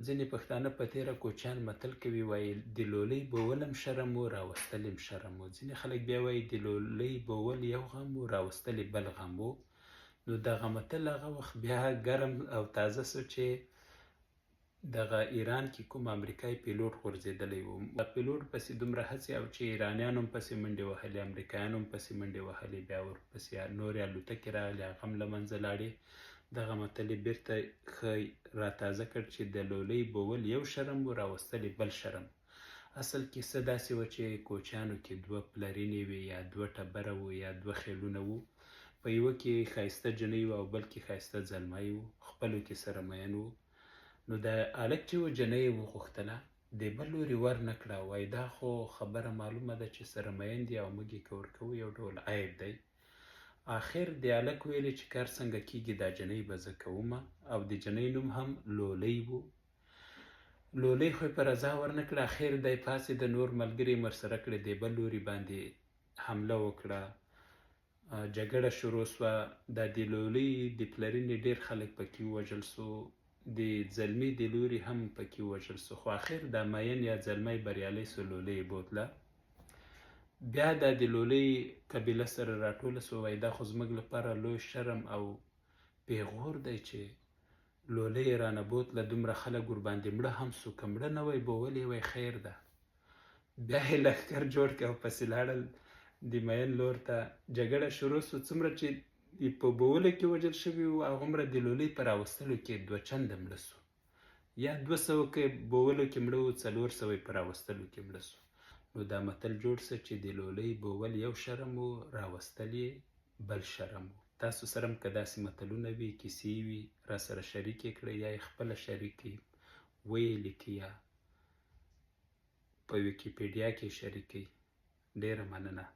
ځینې پښتانه په تېره کوچیان متل کوي، وایي د لولۍ بوول هم شرم و، راوستل هم شرم و. ځینې خلک بیا وایي د لولۍ بوول یو غم و، راوستل یې بل غم و. نو دغه متل هغه وخت بیا ګرم او تازه سو چې دغه ایران کې کوم امریکایي پیلوټ غورځېدلی و. پیلوټ پسې دومره هڅې او چې ایرانیان هم پسې منډې وهلې، امریکایان هم پسې منډې وهلې، بیا ورپسې نورې الوتکې راغلې، هغه هم له منځه لاړې. دغه متل یې بېرته ښه راتازه کړ چې د لولۍ بوول یو شرم و، راوستل یې بل شرم. اصل کې څه داسې وه چې کوچیانو کې 2 پلرینې وې، یا 2 ټبره وو، یا 2 خیلونه وو. په یوه کې ښایسته جنۍ وه او بل کې ښایسته ځلمی وو، خپلو کې سره مین وو. نو د هلک چې و جنۍ یې وغوښتله، د بل لوري ورنه کړه. وایي دا خو خبره معلومه ده چې سره مین دي او موږ یې که ورکوو یو ډول عیب دی. آخر د هلک ویلې چې کار څنګه کېږي دا جنۍ به زه کومه، او د جنۍ نوم هم لولۍ و. لولۍ خو یې په رضا ورنه کړه. اخر دی پاڅېده، نور ملګري یې ورسره کړې، د بل لوري باندې حمله وکړه، جګړه شروع سوه. دا د لولۍ د پلرینې ډېر خلک پکې ووژل سو، د زلمي د لوري هم پکې ووژل سو. خو اخر دا مین یا زلمی بریالی سو، لولۍ یې بوتله. بیا دا د لولۍ قبیله سره راټوله سوه. وایي دا خو زموږ لپاره لوی شرم او پیغور دی چې لولۍ یې رانه بوتله، دومره خلک ورباندې مړه هم سو، که مړه نه وی بوولې وی خیر ده. بیا یې لښکر جوړ کړ او پسې لاړل د مین لور ته. جګړه شروع سو. څومره چې په بولو کې وژل شوي وو، هغومره د لولۍ په راوستلو کې 2 چنده مړه سو. یا 200 کې بولو کې مړه وو، 400 په راوستلو کې مړه سو. نو دا متل جوړ سه چې د لولۍ بوول یو شرم و، راوستل یې بل شرم و. تاسو سره هم که داسې متلونه وي، کیسې وي، را سره شریکې کړئ، یا یې خپله شریکئ، ویې لیکئ، یا په ویکیپیډیا کې شریکئ. ډېره مننه.